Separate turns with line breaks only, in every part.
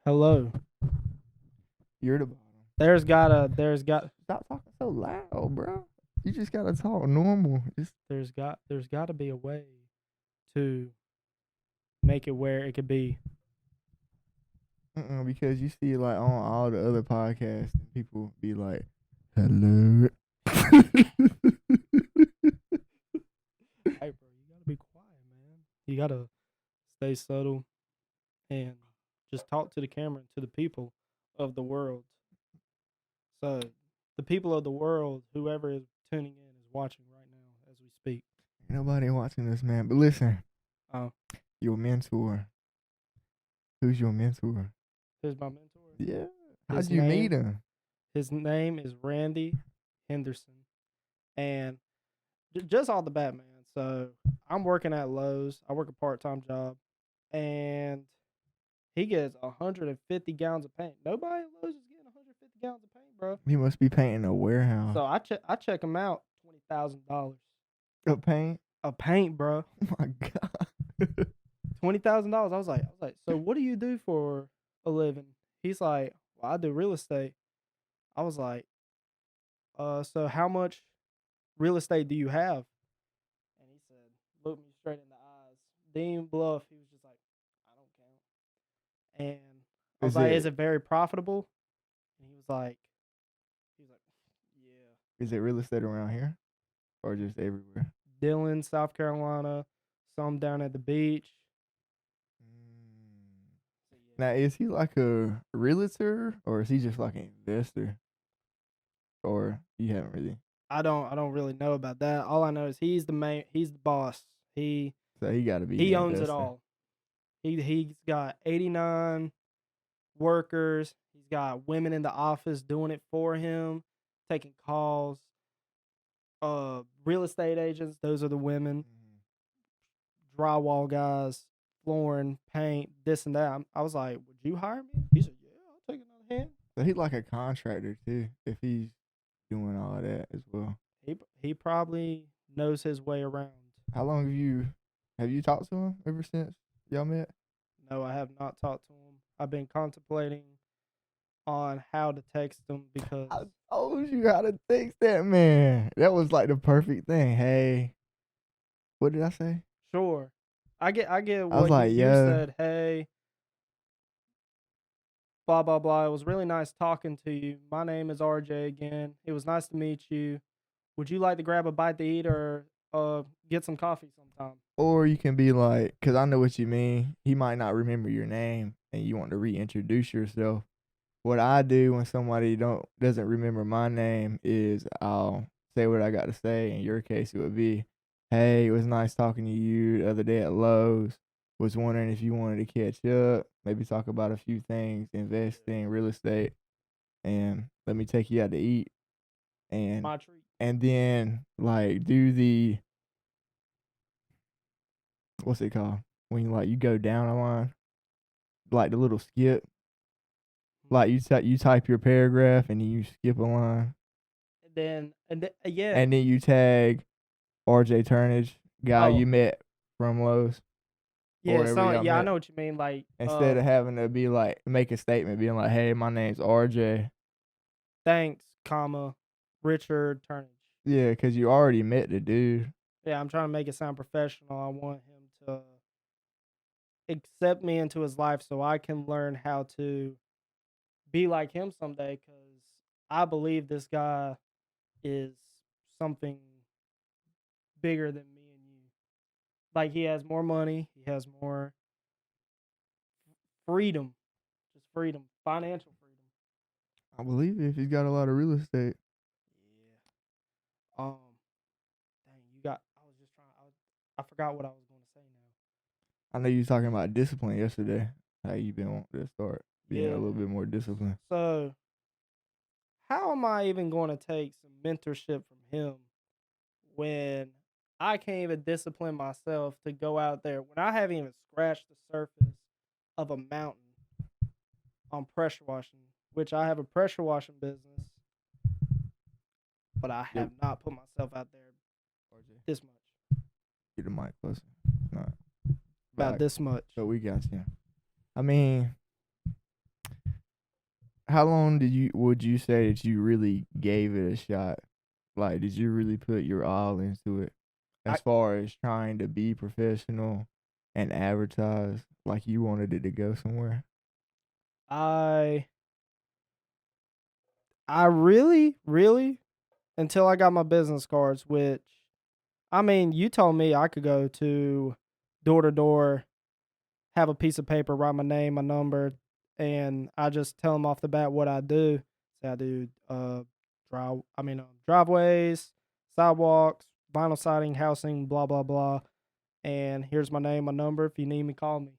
Hello.
You're the bottom. Stop talking so loud, bro. You just gotta talk normal.
there's got to be a way to make it where it could be.
Because you see, like on all the other podcasts, and people be like, "Hello."
Hey, bro, you got to be quiet, man. You got to stay subtle and just talk to the camera and to the people of the world. So, the people of the world, whoever is tuning in, is watching right now as we speak.
Nobody watching this, man. But listen,
Oh,
your mentor. Who's your mentor?
who's my mentor?
Yeah.
His
How'd you meet
name
him?
his name is Randy Henderson, and just off the bat, man. So I'm working at Lowe's. I work a part-time job, and he gets 150 gallons of paint. Nobody at Lowe's is getting 150 gallons of paint, bro.
He must be painting a warehouse.
So I check him out, $20,000
Of paint?
a paint, bro.
Oh my god.
$20,000. I was like, so what do you do for a living? He's like, well, I do real estate. I was like, so how much real estate do you have? And he said, looked me straight in the eyes. Dean Bluff, he was just like, I don't count. And I was
Is
like,
it
is it very profitable? And he was like, yeah.
is it real estate around here? Or just everywhere?
Dillon, South Carolina, some down at the beach. So, yeah.
Now, is he like a realtor or is he just like an investor? Or you haven't really?
I don't really know about that. All I know is he's the boss. He
So he got to be.
he
the
owns it
investor.
all. He's got 89 workers. He's got women in the office doing it for him, taking calls. Real estate agents, those are the women. Drywall guys, flooring, paint, this and that. I was like, would you hire me? He said, yeah, I'll take another hand.
So he's like a contractor too, if he's doing all of that as well.
He probably knows his way around.
How long have you talked to him ever since y'all met?
No, I have not talked to him. I've been contemplating on how to text him because
I told you how to text that man. That was like the perfect thing. Hey, what did I say?
sure, I get
I was
what
like,
you
yo,
said. Hey, blah blah blah. It was really nice talking to you. My name is RJ again. It was nice to meet you. Would you like to grab a bite to eat or get some coffee sometime?
or you can be like, because I know what you mean. He might not remember your name, and you want to reintroduce yourself. What I do when somebody doesn't remember my name is I'll say what I got to say. In your case, it would be, "Hey, it was nice talking to you the other day at Lowe's. Was wondering if you wanted to catch up, maybe talk about a few things, investing, real estate, and let me take you out to eat." And
My treat.
and then like do the what's it called when you go down a line, like the little skip. Like you type your paragraph and then you skip a line,
And then yeah,
and then you tag RJ Turnage, guy
oh
you met from Lowe's or
yeah,
wherever y'all
I
met.
know what you mean. Like
Instead of having to be like make a statement being like, "Hey, my name's RJ."
thanks, comma, Richard Turnage.
Yeah, because you already met the dude.
Yeah, I'm trying to make it sound professional. I want him to accept me into his life so I can learn how to be like him someday because I believe this guy is something bigger than me and you. Like he has more money, he has more freedom, just freedom, financial freedom.
I believe it if he's got a lot of real estate.
Yeah. Dang, you got. I was just trying. I forgot what I was going to say now.
I know you was talking about discipline yesterday. How you been wanting to start being a
Yeah.
little bit more disciplined.
So, how am I even going to take some mentorship from him when I can't even discipline myself to go out there when I haven't even scratched the surface of a mountain on pressure washing, which I have a pressure washing business, but I have not put myself out there
RJ,
this much.
get the mic closer. It's not
About
back.
this much.
So we got you. I mean, how long would you say that you really gave it a shot? Like, did you really put your all into it
I
as far as trying to be professional and advertise like you wanted it to go somewhere?
I I really until I got my business cards, which I mean, you told me I could go to door, have a piece of paper, write my name, my number, and I just tell them off the bat what I do. Say I do driveways, sidewalks, vinyl siding, housing, blah blah blah. And here's my name, my number. If you need me, call me.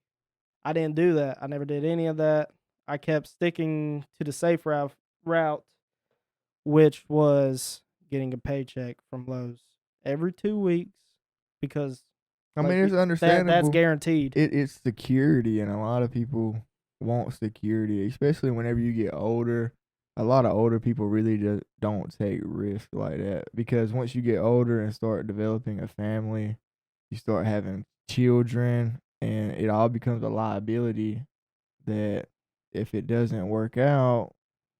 I didn't do that. I never did any of that. I kept sticking to the safe route, which was getting a paycheck from Lowe's every 2 weeks because
I
like
mean, it's
that's
understandable.
guaranteed.
It's security, and a lot of people want security, especially whenever you get older. A lot of older people really just don't take risks like that because once you get older and start developing a family, you start having children, and it all becomes a liability that if it doesn't work out,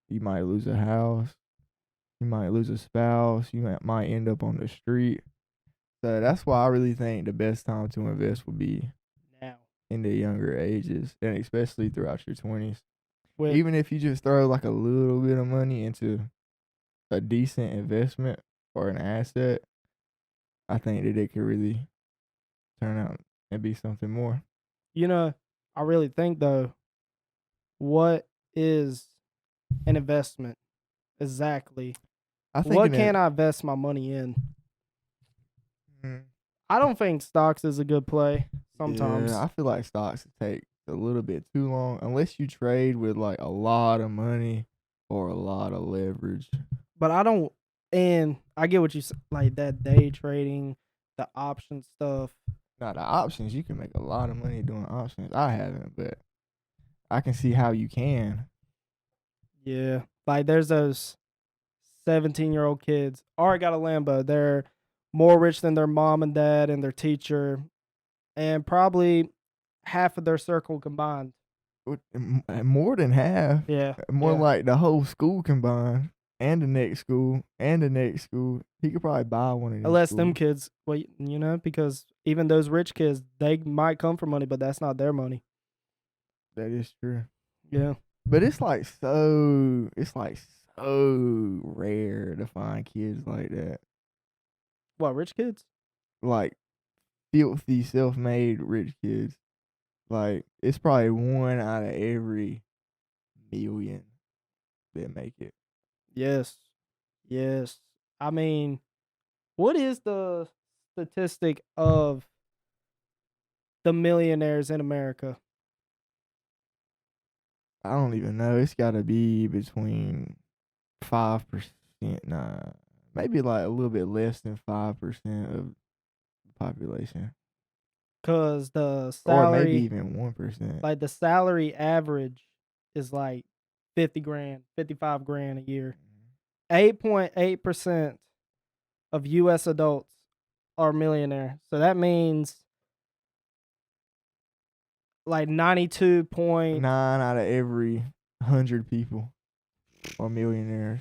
you might lose a house, you might lose a spouse, you might end up on the street. So that's why I really think the best time to invest would be
Now,
in the younger ages, and especially throughout your 20s.
with
Even if you just throw like a little bit of money into a decent investment or an asset, I think that it could really turn out and be something more.
you know, I really think though, what is an investment exactly?
I think
What
in
can
it,
I invest my money in?
mm,
I don't think stocks is a good play
yeah,
sometimes,
I feel like stocks take a little bit too long unless you trade with like a lot of money or a lot of leverage.
but I don't. And I get what you like that day trading, the option stuff.
Now the options, you can make a lot of money doing options. I haven't, but I can see how you can.
Yeah, like there's those 17-year-old kids already got a Lambo. They're more rich than their mom and dad and their teacher, and probably half of their circle combined.
More than half,
Yeah,
more
yeah.
like the whole school combined, and the next school, and the next school. He could probably buy one of these
Unless them
schools.
kids, well, because even those rich kids, they might come from money, but that's not their money.
That is true.
Yeah.
But it's like so rare to find kids like that.
What, rich kids?
Like filthy self-made rich kids. Like it's probably one out of every million that make it.
Yes. Yes. I mean, what is the statistic of the millionaires in America?
I don't even know. It's got to be between 5%. Nah, maybe like a little bit less than 5% of the population,
Because the
or maybe
salary,
even 1%.
like the salary average is like 50 grand, 55 grand a year. 8.8% of US adults are millionaire. So that means like 92 point
9 out of every 100 people are millionaires.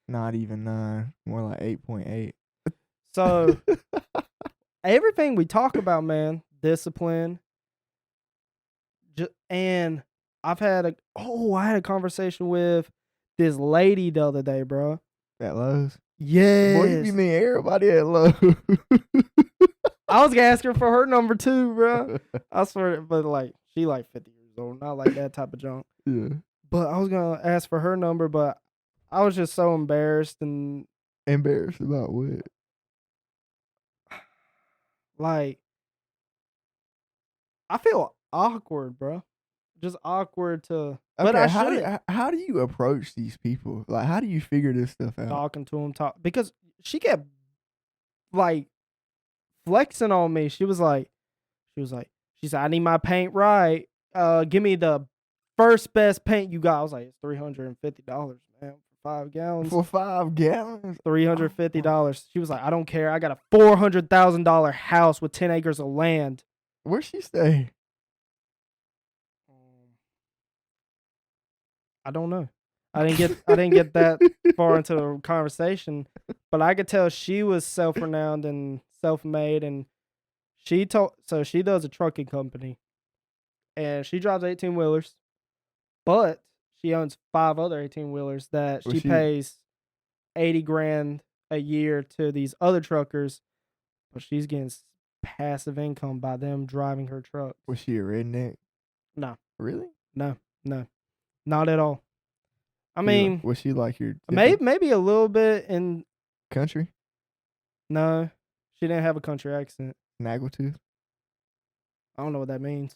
Not even nine, more like 8.8.
so everything we talk about, man, discipline, and I had a conversation with this lady the other day, bro.
At Lowe's, boy, you be
Yes.
mean everybody at Lowe's.
I was gonna ask her for her number too, bro. I swear, but like she like 50 years old, not like that type of junk.
Yeah,
But I was gonna ask for her number, but I was just so embarrassed and
embarrassed about what?
like I feel awkward, bro. Just awkward to, but
Okay,
I shouldn't
how do you approach these people? Like, how do you figure this stuff out?
talking to him because she kept like flexing on me. She was like, she said, I need my paint right. Give me the first best paint you got. I was like, it's $350, man, for 5 gallons.
For 5 gallons?
Three
Oh
hundred fifty
my!
dollars. She was like, I don't care. I got a $400,000 house with 10 acres of land.
Where she stay?
Um, I don't know. I didn't get that far into the conversation, but I could tell she was self-renowned and self-made, and she does a trucking company, and she drives 18-wheelers, but she owns 5 other 18-wheelers that
Was
she
she
pays 80 grand a year to these other truckers, but she's getting passive income by them driving her trucks.
was she a redneck?
No,
Really?
no, no, not at all. I mean,
Was she like your typical
maybe a little bit in.
country?
No, she didn't have a country accent.
Snaggletooth?
I don't know what that means.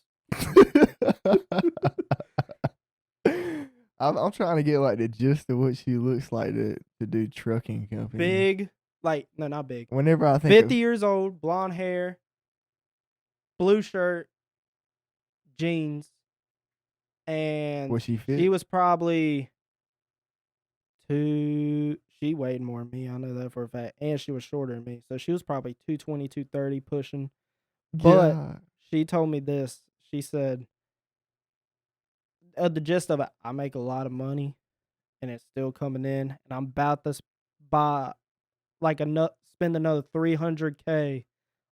I'm trying to get like the gist of what she looks like to do trucking company.
Big, like no, not big.
Whenever I think
50
of,
years old, blonde hair, blue shirt, jeans, and
was she fit?
she was probably two. She weighed more than me. I know that for a fact, and she was shorter than me, so she was probably 220, 230 pushing. But
Yeah.
she told me this. She said, the gist of it, I make a lot of money, and it's still coming in, and I'm about to buy like spend another 300K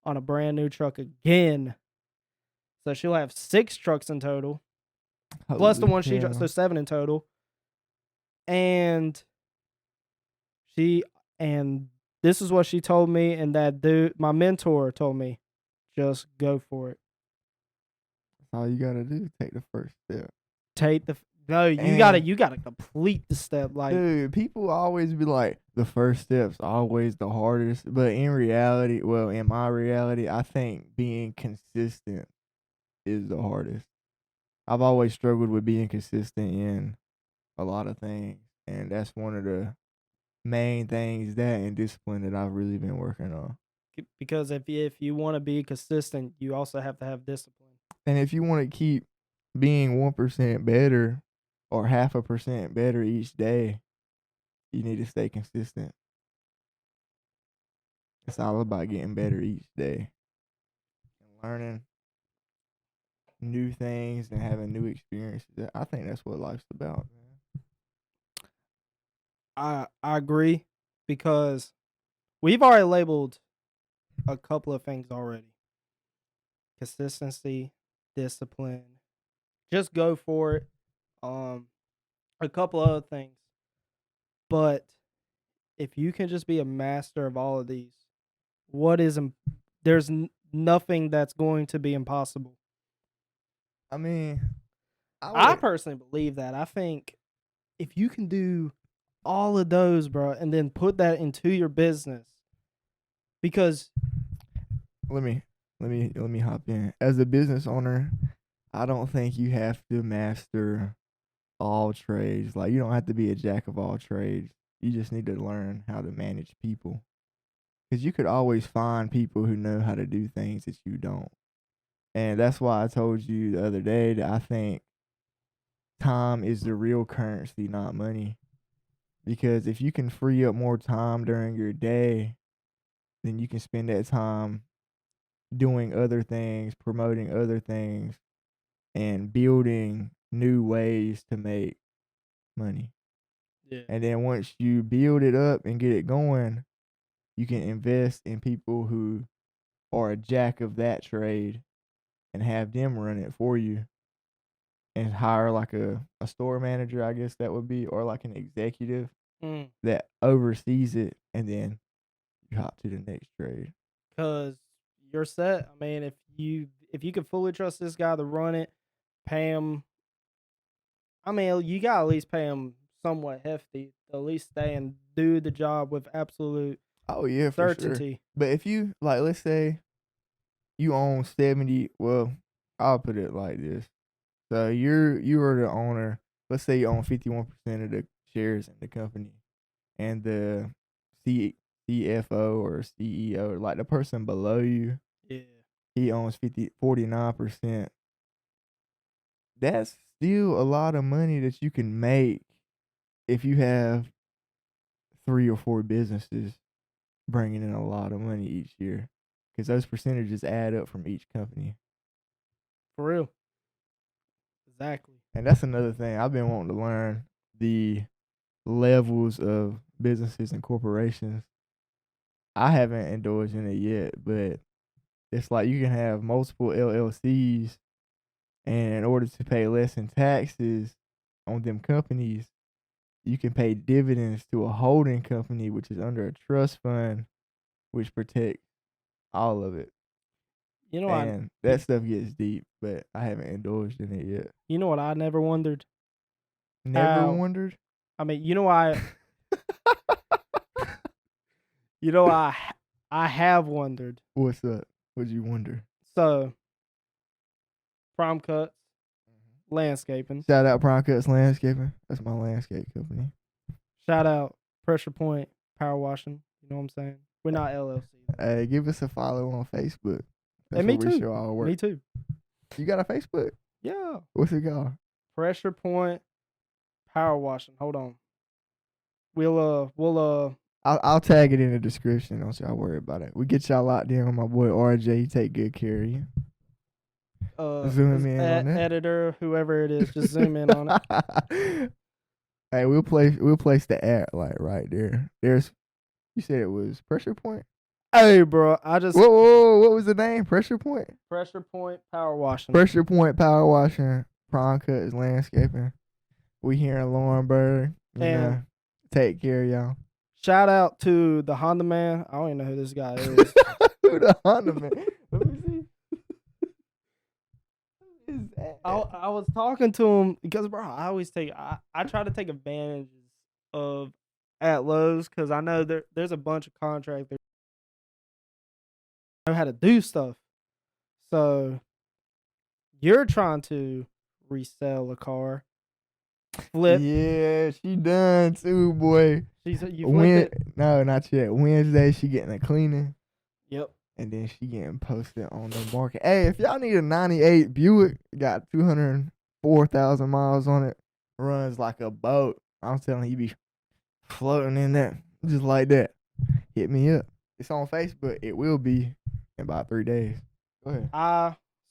on a brand new truck again. So she'll have 6 trucks in total, plus the
Holy
one she drives, so
cow.
7 in total. And she and this is what she told me, and that dude, my mentor, told me, just go for it.
That's all you gotta do. Take the first step.
Take the no,
And
you gotta complete the step. Like,
dude, people always be like, the first step's always the hardest. But in reality, well, in my reality, I think being consistent is the hardest. I've always struggled with being consistent in a lot of things. And that's one of the main things, that and discipline, that I've really been working on.
because if you want to be consistent, you also have to have discipline.
And if you want to keep being 1% better or 0.5% better each day, you need to stay consistent. It's all about getting better each day and learning new things and having new experiences. I think that's what life's about, man.
I agree, because we've already labeled a couple of things already. Consistency, discipline, just go for it. Um, a couple other things. But if you can just be a master of all of these, there's nothing that's going to be impossible.
I mean,
I personally believe that. I think if you can do all of those, bro, and then put that into your business, because
let me hop in. As a business owner, I don't think you have to master all trades. Like, you don't have to be a jack of all trades. You just need to learn how to manage people. Because you could always find people who know how to do things that you don't. And that's why I told you the other day that I think time is the real currency, not money. Because if you can free up more time during your day, then you can spend that time doing other things, promoting other things, and building new ways to make money.
yeah,
And then once you build it up and get it going, you can invest in people who are a jack of that trade and have them run it for you, and hire like a store manager, I guess that would be, or like an executive that oversees it, and then you hop to the next trade.
because you're set. I mean, if you can fully trust this guy to run it, pay him. I mean, you gotta at least pay him somewhat hefty to at least stay and do the job with absolute
Oh yeah, for sure.
certainty.
But if you like, let's say you own 70, well, I'll put it like this. So you are the owner. Let's say you own 51% of the shares in the company, and the CFO or CEO, like the person below you,
Yeah,
he owns 49%. That's still a lot of money that you can make if you have 3 or 4 businesses bringing in a lot of money each year, because those percentages add up from each company.
for real. Exactly.
And that's another thing I've been wanting to learn, the levels of businesses and corporations. I haven't indulged in it yet, but it's like you can have multiple LLCs, and in order to pay less in taxes on them companies, you can pay dividends to a holding company, which is under a trust fund, which protects all of it.
You know,
And that stuff gets deep, but I haven't indulged in it yet.
you know what I never wondered?
Never
How?
wondered?
I mean, I have wondered.
What's up? What'd you wonder?
So, Prime Cuts, landscaping.
Shout out Prime Cuts Landscaping. That's my landscape company.
Shout out Pressure Point Power Washing. You know what I'm saying? We're not LLC.
Hey, give us a follow on Facebook. That's
And me
where we
too.
show our work.
Me too.
You got a Facebook?
Yeah.
What's it called?
Pressure Point Power Washing. Hold on. We'll
I'll tag it in the description. Don't y'all worry about it. We get y'all locked in on my boy RJ. He take good care of you. Zoom in on that.
Editor, whoever it is, just zoom in on it.
Hey, we'll place the ad like right there. There's, you said it was Pressure Point.
Hey, bro, I just
Whoa, what was the name? Pressure Point.
Pressure Point Power Washing.
Pressure Point Power Washing. Prime Cuts Landscaping. We here in Laurinburg. You know, take care, y'all.
Shout out to the Honda man. I don't even know who this guy is.
Who the Honda man? Let me see. Who is that?
I was talking to him because, bro, I try to take advantage of at Lowe's because I know there's a bunch of contractors who know how to do stuff. So you're trying to resell a car, flip.
Yeah, she done too, boy.
You flipped it?
No, not yet. Wednesday, she getting a cleaning.
Yep.
And then she getting posted on the market. Hey, if y'all need a 98 Buick, got 204,000 miles on it, runs like a boat. I'm telling you, be floating in that just like that. Hit me up. It's on Facebook. It will be in about 3 days. Go ahead.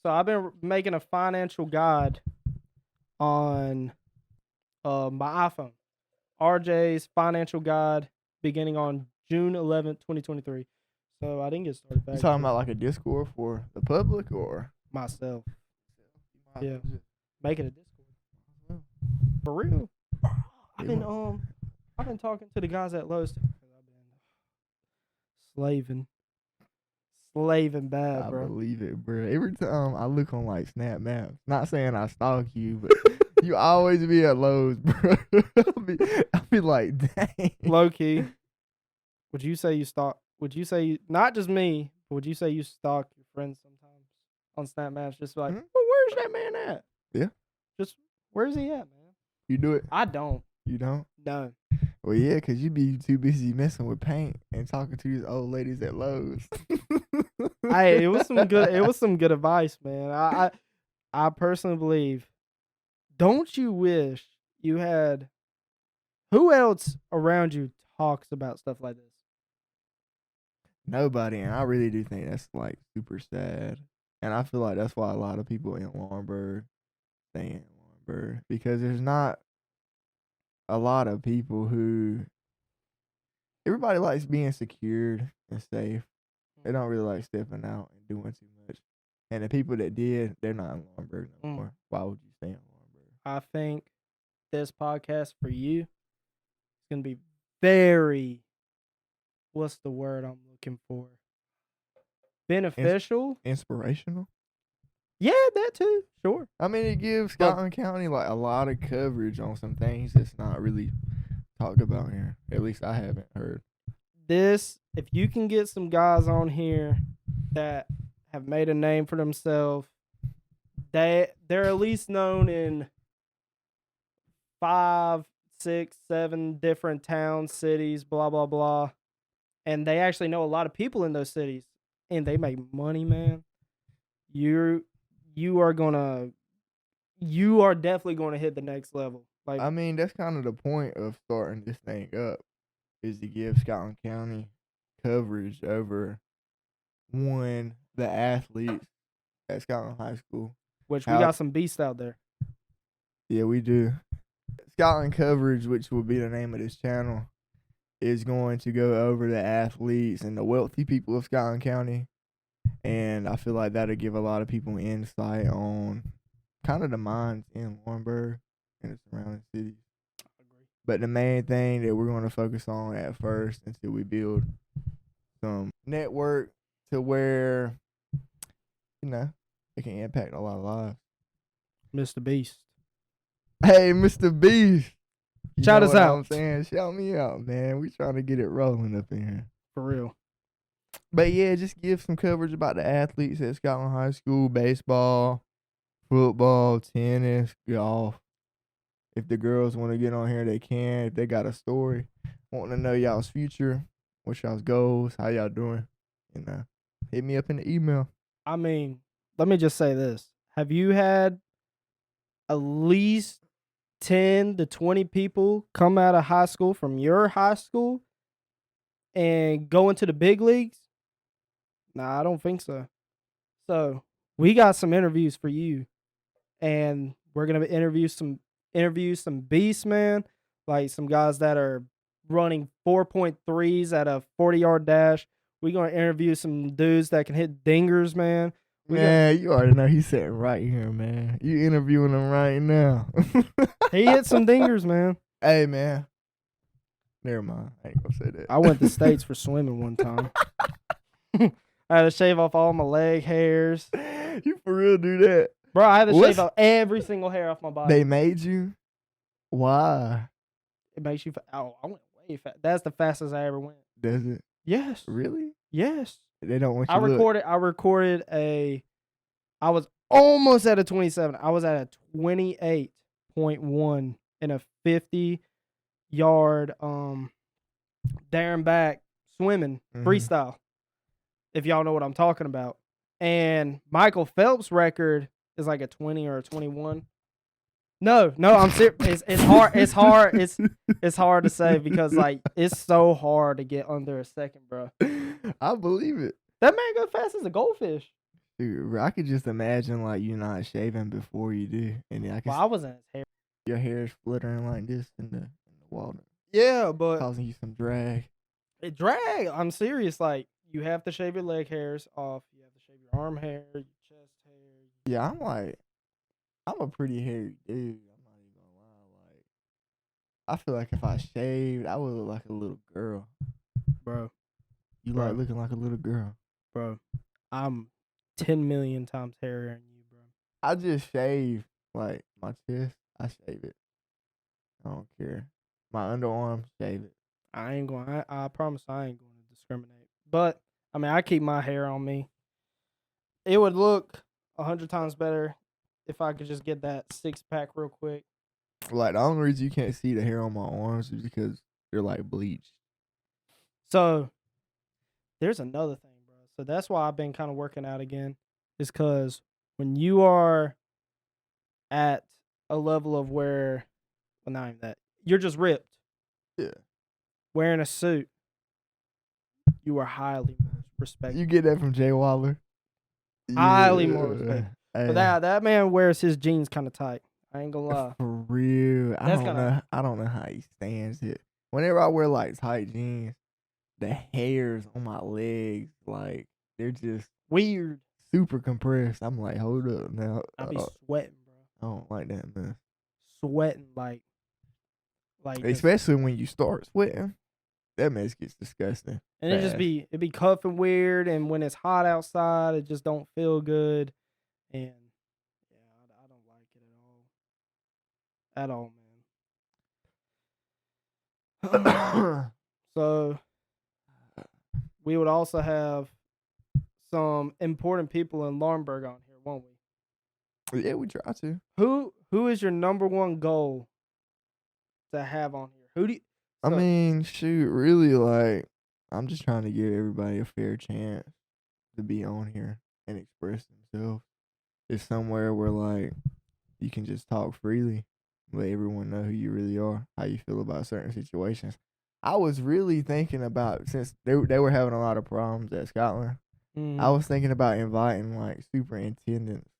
So I've been making a financial guide on my iPhone. RJ's financial guide beginning on June 11th, 2023. So I didn't get started back.
You talking about like a Discord for the public or
myself? Yeah, making a Discord for real. I've been talking to the guys at Lowe's because I've been slaving bad, bro.
I believe it, bro. Every time I look on like Snap Maps, not saying I stalk you, but you always be at Lowe's, bro. I'll be like, dang.
Low key, would you say you stalk? Would you say not just me, but would you say you stalk your friends sometimes on Snap Maps? Just like, well, where's that man at?
Yeah.
Just where's he at, man?
You do it?
I don't.
You don't?
No.
Well, yeah, because you be too busy messing with paint and talking to these old ladies at Lowe's.
Hey, it was some good advice, man. I personally believe. Don't you wish you had? Who else around you talks about stuff like this?
Nobody, and I really do think that's like super sad. And I feel like that's why a lot of people in Laurinburg stay in Laurinburg, because there's not a lot of people who. Everybody likes being secured and safe. They don't really like stepping out and doing too much. And the people that did, they're not in Laurinburg no more. Why would you stay in Laurinburg?
I think this podcast for you is going to be very, what's the word I'm looking for? Beneficial?
Inspirational?
Yeah, that too. Sure.
I mean, it gives Scotland County like a lot of coverage on some things that's not really talked about here. At least I haven't heard.
If you can get some guys on here that have made a name for themselves, they're at least known in 5, 6, 7 different towns, cities, blah, blah, blah. And they actually know a lot of people in those cities. And they make money, man. You are definitely gonna hit the next level. Like,
I mean, that's kind of the point of starting this thing up, is to give Scotland County coverage over the athletes at Scotland High School.
Which we got some beasts out there.
Yeah, we do. Scotland Coverage, which will be the name of this channel, is going to go over the athletes and the wealthy people of Scotland County. And I feel like that'll give a lot of people insight on kind of the minds in Laurinburg and the surrounding cities. But the main thing that we're going to focus on at first until we build some network to where, it can impact a lot of lives.
Mr. Beast.
Hey, Mr. Beast.
Shout us out.
I'm saying? Shout me out, man. We trying to get it rolling up in here.
For real.
But yeah, just give some coverage about the athletes at Scotland High School, baseball, football, tennis, golf. If the girls want to get on here, they can. If they got a story, wanting to know y'all's future, what's y'all's goals, how y'all doing, hit me up in the email.
I mean, let me just say this. Have you had at least 10 to 20 people come out of high school from your high school and go into the big leagues? Nah, I don't think so. So we got some interviews for you, and we're gonna interview some beasts, man. Like some guys that are running 4.3s at a 40-yard dash. We're gonna interview some dudes that can hit dingers, man.
You already know he's sitting right here, man. You interviewing him right now.
He hit some dingers, man.
Hey, man. Never mind. I ain't gonna say that.
I went to States for swimming one time. I had to shave off all my leg hairs.
You for real do that?
Bro, I had to shave off every single hair off my body.
They made you? Why?
It makes you... I went way fast. That's the fastest I ever went.
Does it?
Yes.
Really?
Yes.
They don't want you
I recorded I was almost at a 27. I was at a 28.1 in a 50-yard there and back swimming freestyle. If y'all know what I'm talking about. And Michael Phelps' record is like a 20 or a 21. No, I'm serious. It's hard. It's hard. It's hard to say because like it's so hard to get under a second, bro.
I believe it.
That man goes fast as a goldfish.
Dude, I could just imagine like you not shaving before you do, and
I wasn't his hair.
Your hair is fluttering like this in the water.
Yeah, but
causing you some drag.
It drag. I'm serious. Like you have to shave your leg hairs off. You have to shave your arm hair, your chest hair.
Yeah, I'm a pretty hairy dude. I'm not even gonna lie. Like, I feel like if I shaved, I would look like a little girl.
Bro.
You like looking like a little girl.
Bro, I'm 10 million times hairier than you, bro.
I just shave, like, my chest. I shave it. I don't care. My underarms, shave it.
I promise I ain't going to discriminate. But, I mean, I keep my hair on me. It would look 100 times better if I could just get that 6-pack real quick.
Like, the only reason you can't see the hair on my arms is because they're, like, bleached.
So, there's another thing, bro. So, that's why I've been kind of working out again. Is because when you are at a level of where, well, not even that, you're just ripped.
Yeah.
Wearing a suit, you are highly more respected.
You get that from Jay Waller?
Highly more respected.
Hey.
But that man wears his jeans kind of tight. I ain't gonna lie.
For real. I don't know how he stands it. Whenever I wear like tight jeans, the hairs on my legs, like, they're just
weird.
Super compressed. I'm like, hold up now.
I be sweating, bro.
I don't like that, man.
Sweating like
especially when you start sweating. That mess gets disgusting.
And it'd be cuffing weird, and when it's hot outside, it just don't feel good. And yeah, I don't like it at all. At all, man. So we would also have some important people in Laurinburg on here, won't we?
Yeah, we try to.
Who is your number one goal to have on here? Who do you?
I mean, shoot, really, like, I'm just trying to give everybody a fair chance to be on here and express themselves. It's somewhere where, like, you can just talk freely, let everyone know who you really are, how you feel about certain situations. I was really thinking about, since they were having a lot of problems at Scotland, I was thinking about inviting, like, superintendents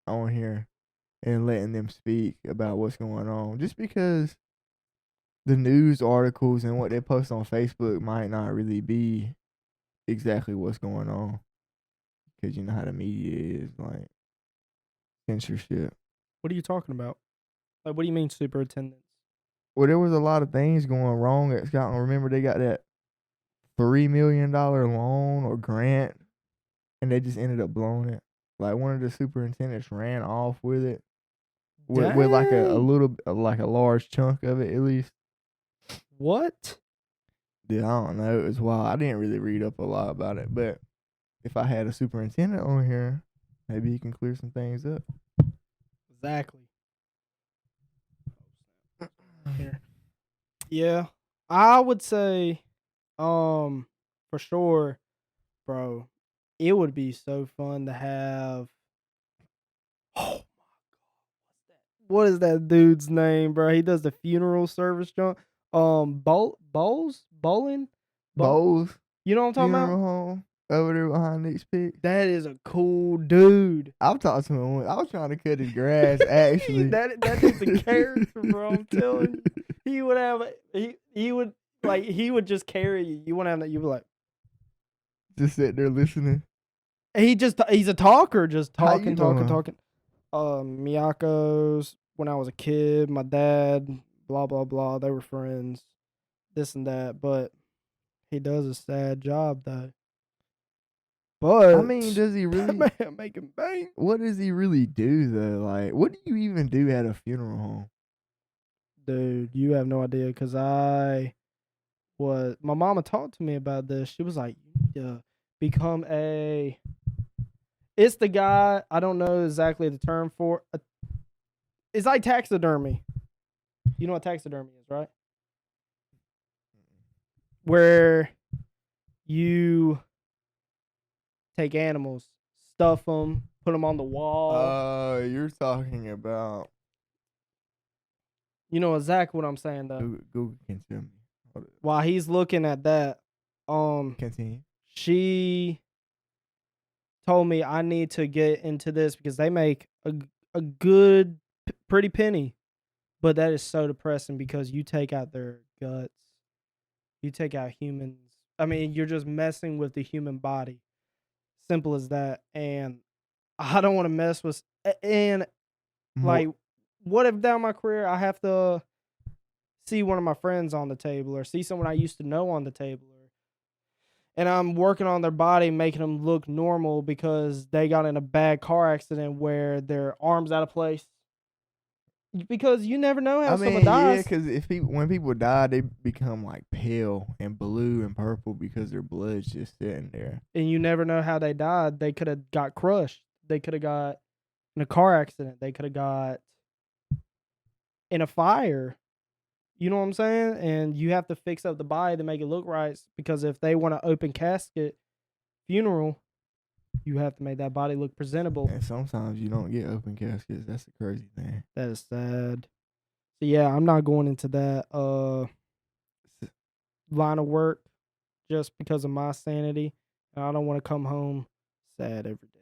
on here and letting them speak about what's going on. Just because the news articles and what they post on Facebook might not really be exactly what's going on. Because you know how the media is, like censorship.
What are you talking about? Like, what do you mean superintendents?
Well, there was a lot of things going wrong at Scotland. Remember, they got that $3 million loan or grant, and they just ended up blowing it. Like one of the superintendents ran off with it, with like a
Dang.
little, like a large chunk of it at least.
What?
Yeah, I don't know. It was wild. I didn't really read up a lot about it, but if I had a superintendent on here, maybe he can clear some things up.
Exactly. Here. Yeah. I would say, for sure, bro, it would be so fun to have. Oh, what is that dude's name, bro? He does the funeral service junk. Bowling,
Bowles
you know what I'm talking about?
Funeral Home over there behind Nick's Pick.
That is a cool dude.
I've talked to him. I was trying to cut his grass, actually.
that dude's a character, bro. I'm telling you, he would have he would just carry you. You wouldn't have that. You be like,
Just sit there listening.
he's a talker, just
How you
talking,
know
talking,
him?
talking. Miyako's when I was a kid, my dad, blah blah blah. They were friends, this and that. But he does a sad job though. But
I mean, does he really?
that man making bank.
What does he really do though? Like, what do you even do at a funeral home?
Dude, you have no idea because my mama talked to me about this. She was like, you need to become it's the guy, I don't know exactly the term for it's like taxidermy. You know what taxidermy is, right? Where you take animals, stuff them, put them on the wall.
You're talking about
You know exactly what I'm saying, though.
Google can tell me.
While he's looking at that,
Continue.
she told me I need to get into this because they make a good, pretty penny. But that is so depressing because you take out their guts. You take out humans. I mean, you're just messing with the human body. Simple as that. And I don't want to mess with. And like, what if down my career I have to see one of my friends on the table or see someone I used to know on the table, and I'm working on their body, making them look normal because they got in a bad car accident where their arm's out of place. Because you never know how someone dies.
Yeah, because when people die, they become like pale and blue and purple because their blood's just sitting there.
And you never know how they died. They could have got crushed. They could have got in a car accident. They could have got in a fire. You know what I'm saying? And you have to fix up the body to make it look right. Because if they want to open casket funeral, you have to make that body look presentable.
And sometimes you don't get open caskets. That's the crazy thing.
That is sad. So yeah, I'm not going into that line of work just because of my sanity. And I don't want to come home sad every day.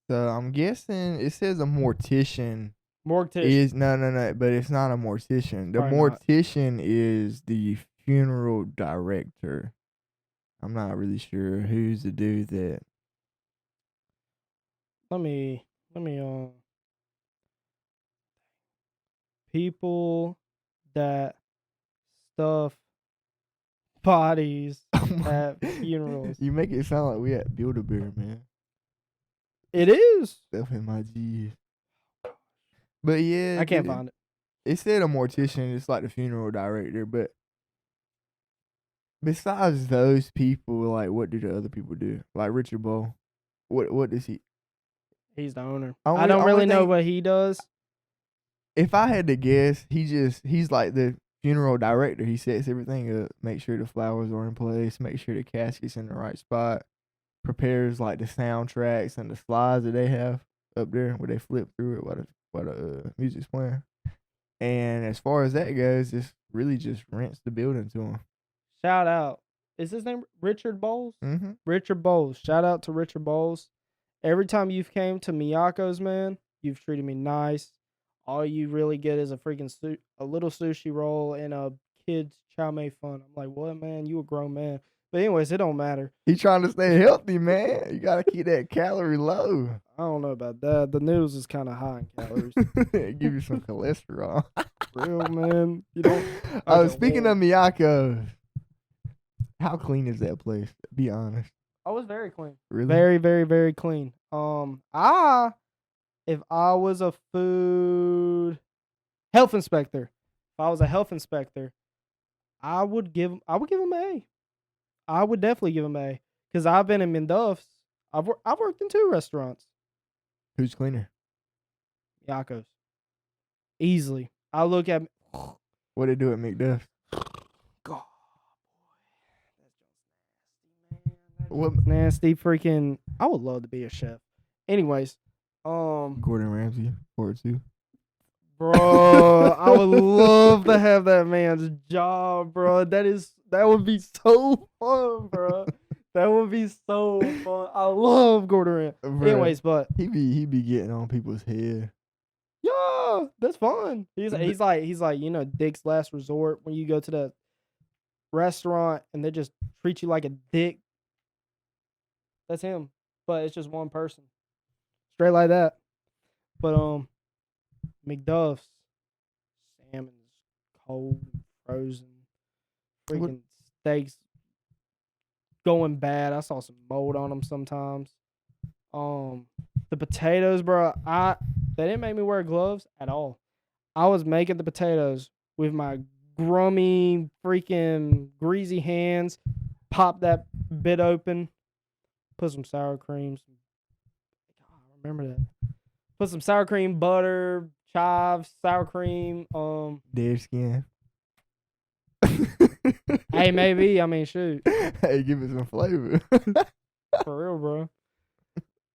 So I'm guessing it says a mortician.
Mortician.
No, but it's not a mortician. The
Probably not.
mortician is the funeral director. I'm not really sure who's the dude that.
Let me people that stuff bodies at funerals.
You make it sound like we at Build-A-Bear, man.
It is.
Stuff in my G's. But yeah,
I can't find it.
It said a mortician. It's like the funeral director, but besides those people, like, what do the other people do? Like Richard Bowe, what does he?
He's the owner.
Only-
I don't really
only
know
thing-
what he does.
If I had to guess, he's like the funeral director. He sets everything up, make sure the flowers are in place, make sure the casket's in the right spot, prepares like the soundtracks and the slides that they have up there where they flip through it while the music's playing. And as far as that goes, just really just rents the building to him.
Shout out. Is his name Richard Bowles?
Mm-hmm.
Richard Bowles. Shout out to Richard Bowles. Every time you've came to Miyako's, man, You've treated me nice. All you really get is a little sushi roll and a kid's chow mein fun. I'm like, what, man? You a grown man. But anyways, it don't matter.
He trying to stay healthy, man. You gotta keep that calorie low.
I don't know about that. The noodles is kind of high in calories.
Give you some cholesterol.
Real, man. You don't.
Oh,
Okay,
speaking
well,
of Miyako, how clean is that place? Be honest.
I was very clean.
Really?
Very, very, very clean. If I was a food health inspector, if I was a health inspector, I would give him an A. I would definitely give him an A because I've been in Mendoff's. I've worked in 2 restaurants.
Who's cleaner?
Yakos. Easily. I look at
What they do at McDuff's?
God,
What?
nasty freaking. I would love to be a chef. Anyways,
Gordon Ramsay, or 2.
bro, I would love to have that man's job, bro. That would be so fun, bro. That would be so fun. I love Gordon Ramsay.
Bruh,
Anyways, but
he be getting on people's head.
yeah, that's fun. He's like Dick's Last Resort when you go to the restaurant and they just treat you like a dick. That's him, but it's just one person, straight like that. But McDuff's salmon's cold, frozen, freaking steaks going bad. I saw some mold on them sometimes. The potatoes, bro. They didn't make me wear gloves at all. I was making the potatoes with my grummy, freaking greasy hands. Pop that bit open. Put some sour cream. I remember that. Put some sour cream, butter, chives, sour cream.
Dead skin.
Hey, maybe. I mean, shoot.
Hey, give it some flavor.
For real, bro.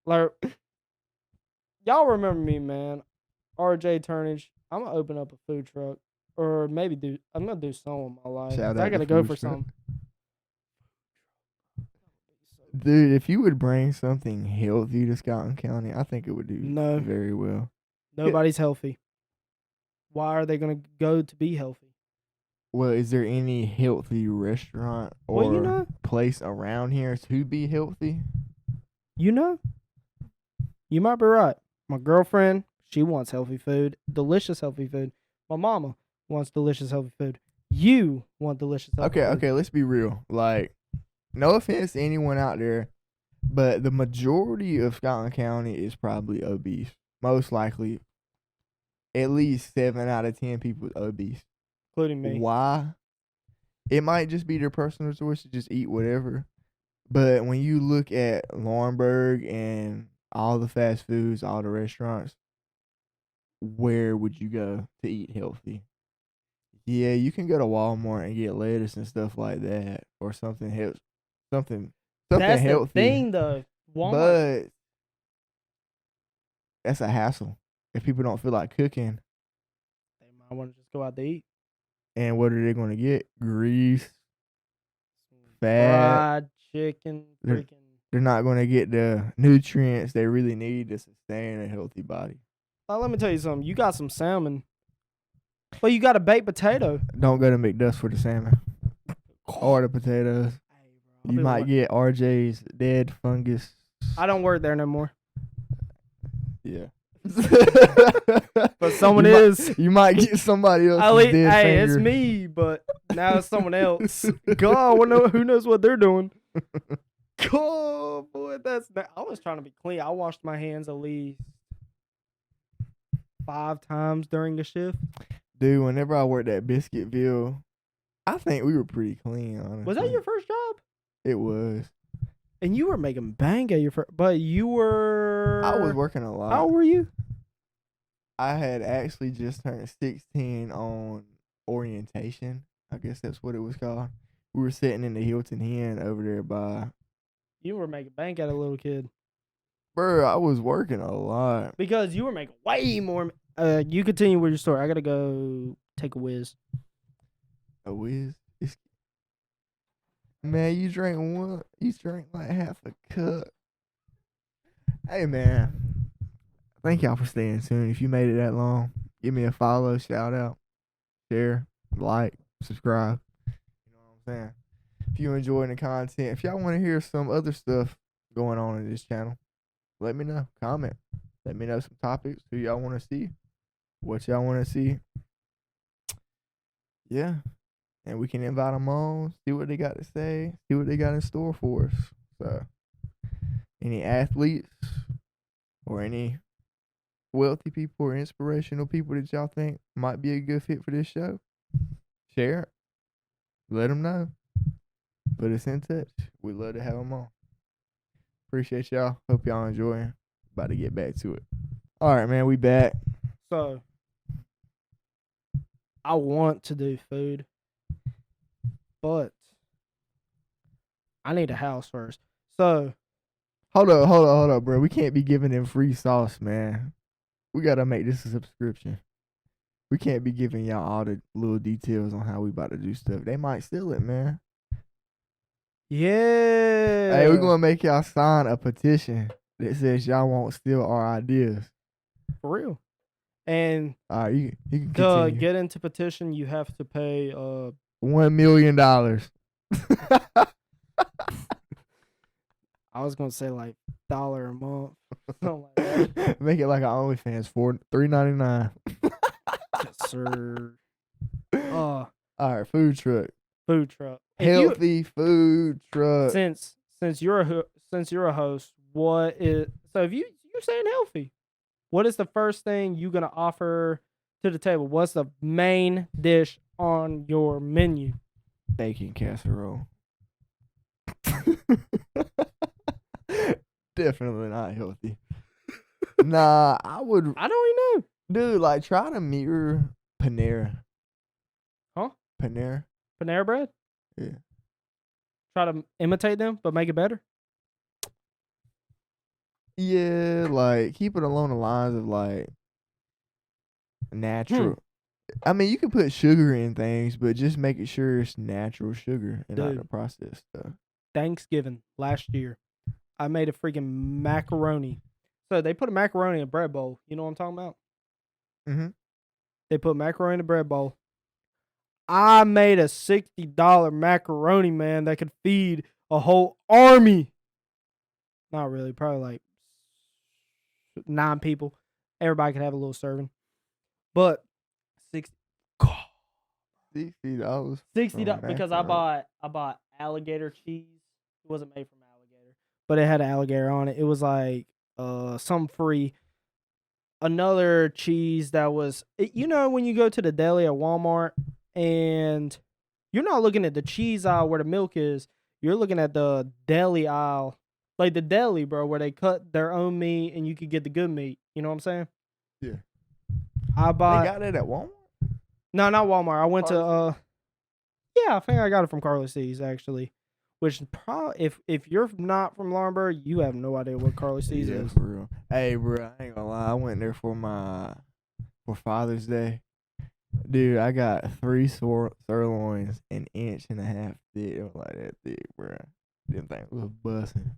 Like, y'all remember me, man. RJ Turnage. I'm gonna open up a food truck, or maybe I'm gonna do something with my life.
Shout
I
out
gotta
to
go
food
for
truck.
something.
Dude, if you would bring something healthy to Scotland County, I think it would do
No.
very well.
Nobody's healthy. Why are they gonna go to be healthy?
Well, is there any healthy restaurant or
Well, you know.
place around here to be healthy?
You know, you might be right. My girlfriend, she wants healthy food, delicious healthy food. My mama wants delicious healthy food. You want delicious healthy food.
Okay, let's be real. Like, no offense to anyone out there, but the majority of Scotland County is probably obese. Most likely, at least 7 out of 10 people is obese.
Including me.
Why? It might just be their personal choice to just eat whatever. But when you look at Laurinburg and all the fast foods, all the restaurants, where would you go to eat healthy? Yeah, you can go to Walmart and get lettuce and stuff like that, or something something
That's
healthy.
the thing, though. Walmart.
But that's a hassle if people don't feel like cooking.
They might want to just go out to eat.
And what are they going to get? Grease, fat.
Fried chicken, freaking.
They're not going to get the nutrients they really need to sustain a healthy body.
Let me tell you something. You got some salmon, but you got a baked potato.
Don't go to McDuff's for the salmon or the potatoes.
Hey, bro,
You might get RJ's dead fungus.
I don't work there no more.
Yeah.
But someone is.
You might get somebody else.
Hey, it's me, but now it's someone else. God, who knows what they're doing? God, boy, I was trying to be clean. I washed my hands at least 5 times during the shift.
Dude, whenever I worked at Biscuitville, I think we were pretty clean, honestly.
Was that your first job?
It was.
And you were making bang at your first, but you were.
I was working a lot.
How old were you?
I had actually just turned 16 on orientation. I guess that's what it was called. We were sitting in the Hilton Inn over there by.
You were making bank at a little kid.
Bro, I was working a lot.
Because you were making way more. You continue with your story. I gotta go take a whiz.
A whiz? Man, you drank one. You drank like half a cup. Hey, man. thank y'all for staying tuned. If you made it that long, give me a follow, shout out, share, like, subscribe. You know what I'm saying? If you enjoying the content, if y'all want to hear some other stuff going on in this channel, let me know. Comment. Let me know some topics. Who y'all want to see? What y'all want to see? Yeah. And we can invite them on, see what they got to say, see what they got in store for us. So, any athletes or any wealthy people or inspirational people that y'all think might be a good fit for this show, share it. Let them know. Put us in touch. We'd love to have them on. Appreciate y'all. Hope y'all enjoying. About to get back to it. All right, man. We back.
So I want to do food, but I need a house first. So
Hold up, bro. We can't be giving them free sauce, man. We gotta make this a subscription. We can't be giving y'all all the little details on how we about to do stuff. They might steal it, man.
yeah,
Hey, we're gonna make y'all sign a petition that says y'all won't steal our ideas.
for real. And
All right, you can
to
continue.
get into petition, you have to pay
$1 million.
I was gonna say like $1 a month, something like that.
Make it like an OnlyFans for $3.99.
Yes, sir.
All right, food truck.
Food truck. And
Healthy food truck.
since you're a host, what is so if you're saying healthy, what is the first thing you're gonna offer to the table? What's the main dish on your menu?
Bacon casserole. Definitely not healthy. Nah, I would.
I don't even know.
Dude, like, try to mirror Panera.
Huh?
Panera?
Panera bread?
Yeah.
Try to imitate them, but make it better.
Yeah, like, keep it along the lines of, like, natural. I mean, you can put sugar in things, but just make it sure it's natural sugar and not the
Dude.
processed stuff.
Thanksgiving last year, I made a freaking macaroni. So they put a macaroni in a bread bowl. You know what I'm talking about?
Mm-hmm.
They put macaroni in a bread bowl. I made a $60 macaroni, man, that could feed a whole army. Not really, probably like 9 people. Everybody could have a little serving. But
$60.
$60 because I bought alligator cheese. It wasn't made from alligator, but it had an alligator on it. It was like some free. Another cheese that was, you know, when you go to the deli at Walmart and you're not looking at the cheese aisle where the milk is, you're looking at the deli aisle, like the deli, bro, where they cut their own meat and you could get the good meat. You know what I'm saying?
Yeah.
I
They
bought
got it at Walmart?
no, not Walmart. I went to
Carlos
yeah, I think I got it from Carlos C's actually. Which probably if you're not from Laurinburg, you have no idea what Carlos C's
Yeah,
is.
for real. Hey, bro, I ain't gonna lie. I went there for Father's Day. Dude, I got 3 sirloins, an inch and a half thick. It was like that thick, bro. Didn't think it was busting.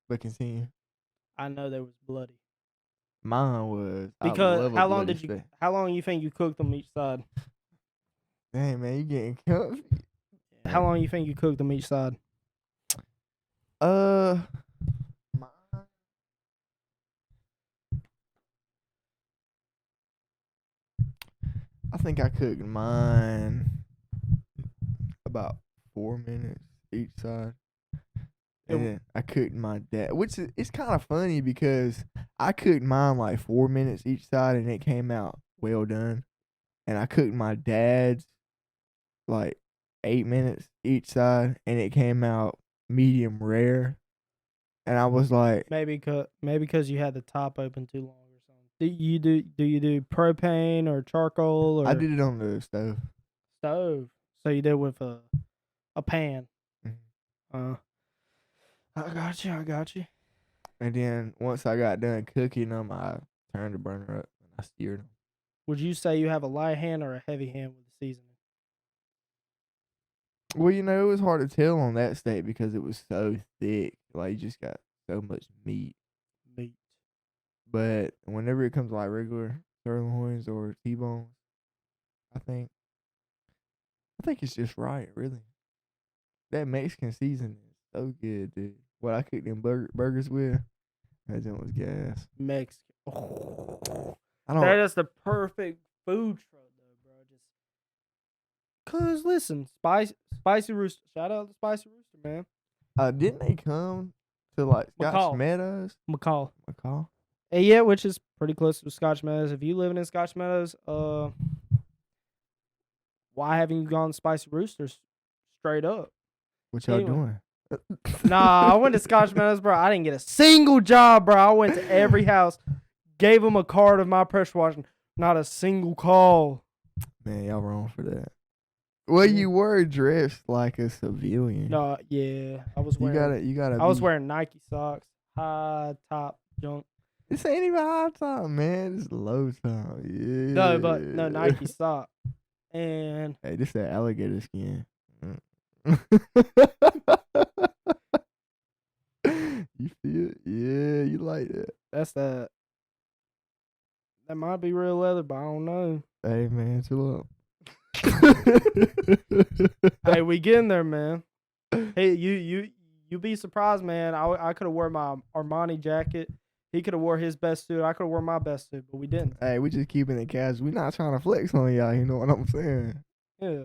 But continue.
I know they was bloody.
Mine was.
Because
I love a
how long
bloody
did you?
steak.
How long you think you cooked them each side?
Dang, man, you getting comfy.
How long you think you cooked them each side?
Mine. I think I cooked mine about 4 minutes each side. And then I cooked my dad, which is it's kind of funny because I cooked mine like 4 minutes each side and it came out well done. And I cooked my dad's like 8 minutes each side and it came out medium rare. And I was like,
Maybe because you had the top open too long or something. Do you do propane or charcoal or
I did it on the stove.
stove? So you did it with a pan.
Mhm.
I got you.
And then once I got done cooking them, I turned the burner up and I seared them.
Would you say you have a light hand or a heavy hand with the seasoning?
Well, you know, it was hard to tell on that steak because it was so thick. Like, you just got so much meat.
Meat.
But whenever it comes to like regular sirloins or T-bones, I think it's just right, really. That Mexican seasoning is so good, dude. What I cooked them burgers with, that joint was gas.
Mexican. Oh,
I don't.
that is the perfect food truck, though, bro. Just cause listen, spicy rooster. Shout out to Spicy Rooster, man.
Didn't they come to like Scotch
McCall.
Meadows?
McCall.
McCall.
Yeah, which is pretty close to Scotch Meadows. If you living in Scotch Meadows, why haven't you gone to Spicy Roosters straight up?
What y'all doing?
Nah, I went to Scotch Meadows, bro. I didn't get a single job, bro. I went to every house, gave them a card of my pressure washing. Not a single call.
Man, y'all wrong for that. Well, you were dressed like a civilian.
No, yeah, I was wearing.
You gotta.
I was wearing Nike socks, high top junk.
This ain't even high top, man. This is low top. Yeah.
No Nike sock. And
hey, this that alligator skin. You feel it? Yeah, you like that.
that's that. That might be real leather, but I don't know.
Hey, man, chill up.
Hey, we getting there, man. Hey, you be surprised, man. I could have wore my Armani jacket. He could have wore his best suit. I could have wore my best suit, but we didn't.
Hey, we just keeping it casual. We not trying to flex on y'all. You know what I'm saying?
Yeah.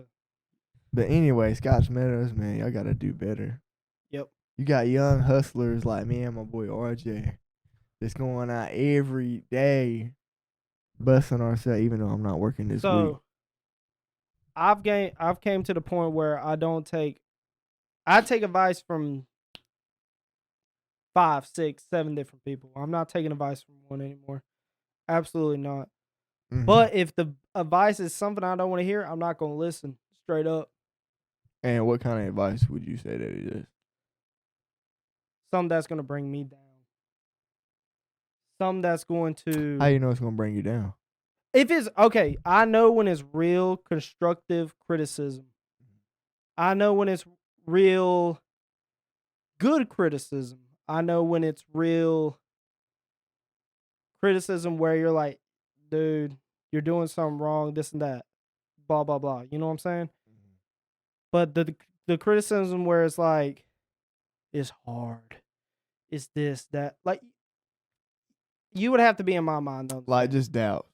But anyway, Scotch Meadows, man, y'all gotta do better.
Yep.
You got young hustlers like me and my boy RJ that's going out every day, busting ourselves, even though I'm not working this week.
I've came to the point where I take advice from 5, 6, 7 different people. I'm not taking advice from one anymore. Absolutely not.
Mm-hmm.
But if the advice is something I don't want to hear, I'm not going to listen straight up.
And what kind of advice would you say that it is?
Something that's going to bring me down. Something that's going to...
How you know it's going to bring you down?
If it's... Okay, I know when it's real constructive criticism. I know when it's real good criticism. I know when it's real criticism where you're like, dude, you're doing something wrong, this and that, blah, blah, blah. You know what I'm saying? Mm-hmm. But the criticism where it's like, it's hard, it's this, that. Like, you would have to be in my mind, though.
Like, just doubt.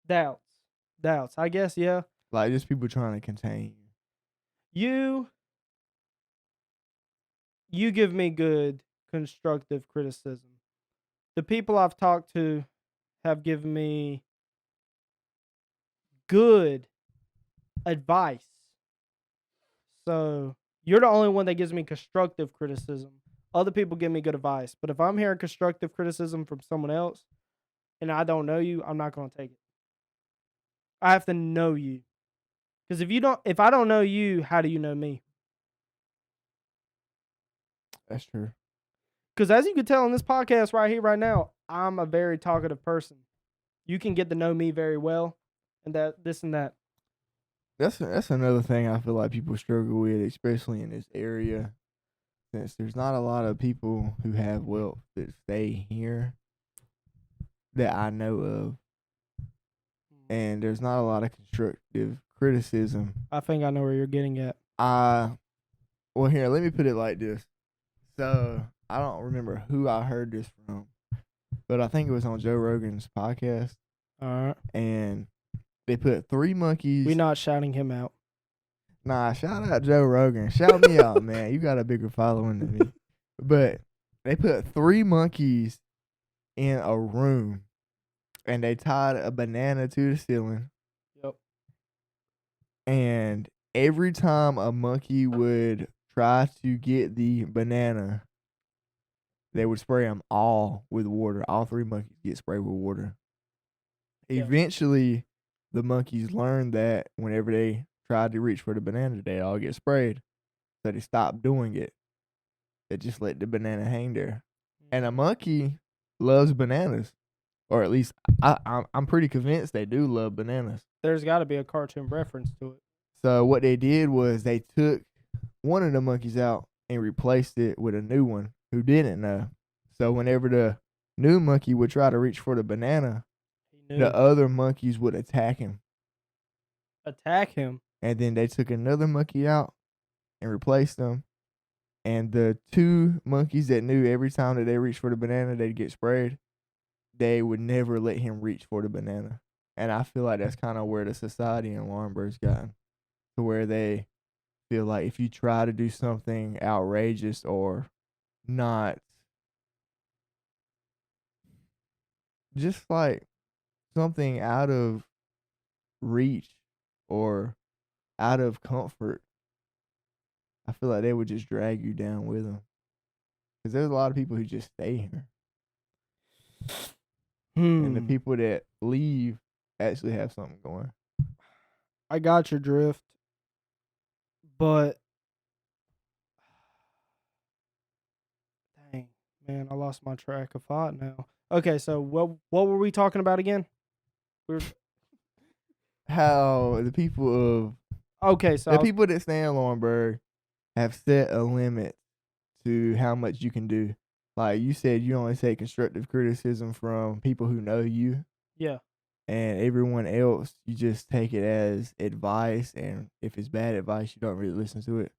Doubts. I guess, yeah.
Like, just people trying to contain
you. You give me good constructive criticism. The people I've talked to have given me good advice. So you're the only one that gives me constructive criticism. Other people give me good advice. But if I'm hearing constructive criticism from someone else and I don't know you, I'm not going to take it. I have to know you. Because if I don't know you, how do you know me?
That's true.
Because as you can tell on this podcast right here, right now, I'm a very talkative person. You can get to know me very well, and this and that.
That's another thing I feel like people struggle with, especially in this area, since there's not a lot of people who have wealth that stay here that I know of, and there's not a lot of constructive criticism.
I think I know where you're getting at.
Well, here, let me put it like this. So, I don't remember who I heard this from, but I think it was on Joe Rogan's podcast.
All right.
And they put 3 monkeys.
We're not shouting him out.
Nah, shout out Joe Rogan. Shout me out, man. You got a bigger following than me. But they put 3 monkeys in a room, and they tied a banana to the ceiling.
Yep.
And every time a monkey would try to get the banana, they would spray them all with water. All 3 monkeys get sprayed with water.
Yeah.
Eventually, the monkeys learned that whenever they tried to reach for the banana, they all get sprayed. So they stopped doing it. They just let the banana hang there. And a monkey loves bananas. Or at least, I'm pretty convinced they do love bananas.
There's got to be a cartoon reference to it.
So what they did was they took one of the monkeys out and replaced it with a new one who didn't know. So whenever the new monkey would try to reach for the banana,
He
the
knew.
other monkeys would attack him.
Attack him.
And then they took another monkey out and replaced them. And the two monkeys that knew every time that they reached for the banana, they'd get sprayed, they would never let him reach for the banana. And I feel like that's kind of where the society in Laurinburg's gotten, to where they feel like if you try to do something outrageous or not, just like something out of reach or out of comfort, I feel like they would just drag you down with them. Because there's a lot of people who just stay here. And the
Hmm.
people that leave actually have something going.
I got your drift, but dang, man, I lost my track of thought now. Okay, so what were we talking about again? We were
How
okay. So
the people that stay in Laurinburg have set a limit to how much you can do. Like you said, you only take constructive criticism from people who know you,
yeah,
and everyone else, you just take it as advice. And if it's bad advice, you don't really listen to it.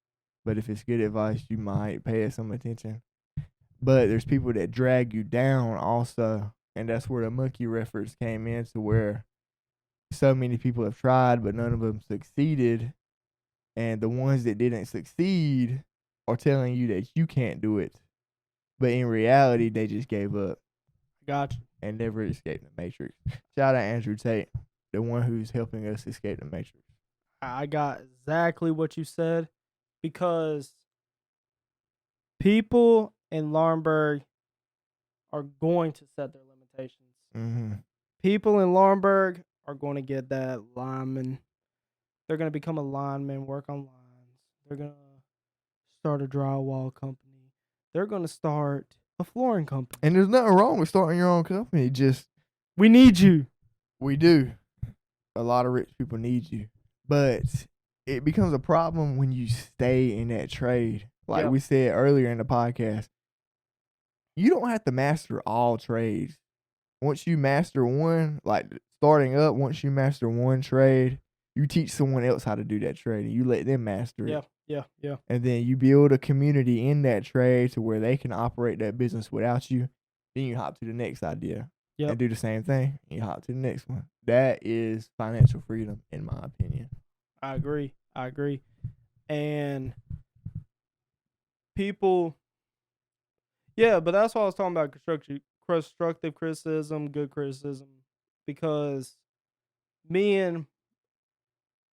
But if it's good advice, you might pay it some attention. But there's people that drag you down also, and that's where the monkey reference came in, to where so many people have tried, but none of them succeeded. And the ones that didn't succeed are telling you that you can't do it. But in reality, they just gave up
got you.
and never escaped the matrix. Shout out Andrew Tate, the one who's helping us escape the matrix.
I got exactly what you said because people in Laurinburg are going to set their limitations.
Mm-hmm.
People in Laurinburg are going to get that lineman. They're going to become a lineman, work on lines. They're going to start a drywall company. They're going to start a flooring company.
And there's nothing wrong with starting your own company. Just
We need you.
we do. A lot of rich people need you, but it becomes a problem when you stay in that trade. Like
Yep.
we said earlier in the podcast, you don't have to master all trades. Once you master one, like starting up, once you master one trade, you teach someone else how to do that trade and you let them master it.
Yeah.
And then you build a community in that trade to where they can operate that business without you. Then you hop to the next idea
Yep.
and do the same thing. And you hop to the next one. That is financial freedom, in my opinion.
I agree. And people, yeah, but that's why I was talking about constructive criticism, good criticism, because me and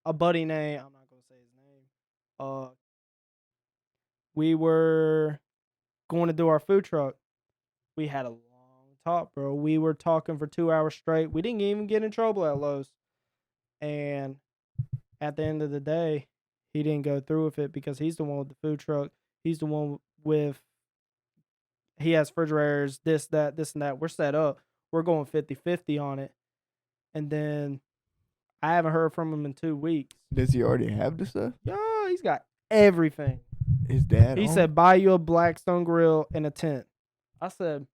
a buddy named, I'm not gonna say his name, we were going to do our food truck. We had a long talk, bro. We were talking for 2 hours straight. We didn't even get in trouble at Lowe's. And at the end of the day, he didn't go through with it because he's the one with the food truck. He's the one with, he has refrigerators, this, and that. We're set up. We're going 50-50 on it. And then I haven't heard from him in 2 weeks.
Does he already have the stuff?
Yo, he's got everything.
His dad
He
on
said,
it?
buy you a Blackstone grill and a tent. I said,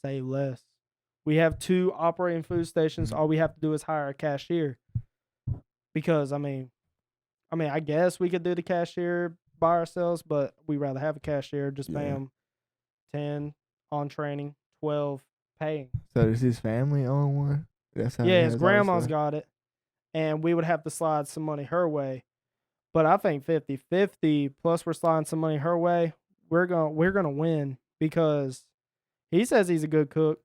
say less. We have 2 operating food stations. All we have to do is hire a cashier. Because, I mean, I guess we could do the cashier by ourselves, but we rather have a cashier. Just pay him 10 on training, 12 paying.
So does his family own one? That's how
Yeah, his grandma's got it. And we would have to slide some money her way. But I think 50-50 plus we're sliding some money her way, we're gonna win because he says he's a good cook.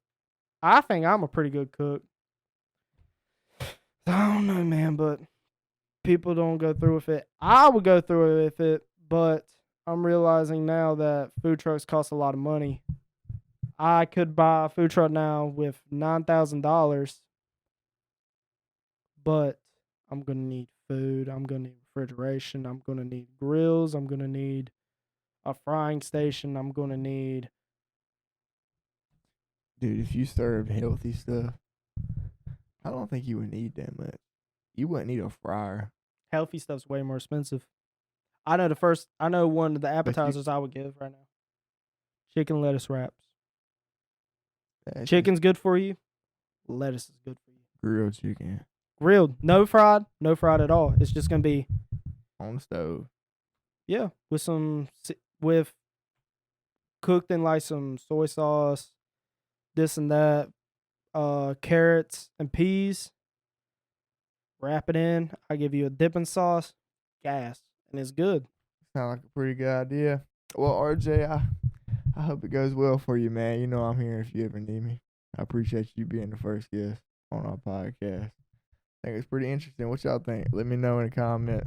I think I'm a pretty good cook. I don't know, man, but people don't go through with it. I would go through with it, but I'm realizing now that food trucks cost a lot of money. I could buy a food truck now with $9,000, but I'm gonna need food. I'm gonna need refrigeration. I'm gonna need grills. I'm gonna need a frying station. I'm gonna need.
Dude, if you served healthy stuff, I don't think you would need that much. You wouldn't need a fryer.
Healthy stuff's way more expensive. I know one of the appetizers I would give right now. Chicken lettuce wraps.
That's just
Chicken's good for you. Lettuce is good for you.
grilled chicken
Grilled, no fried, no fried at all. It's just gonna be
on the stove.
yeah with cooked in like some soy sauce, this and that, carrots and peas. Wrap it in. I give you a dipping sauce, gas, and it's good.
Sound like a pretty good idea. Well, RJ, I hope it goes well for you, man. You know I'm here if you ever need me. I appreciate you being the first guest on our podcast. I think it's pretty interesting. What y'all think? Let me know in the comments.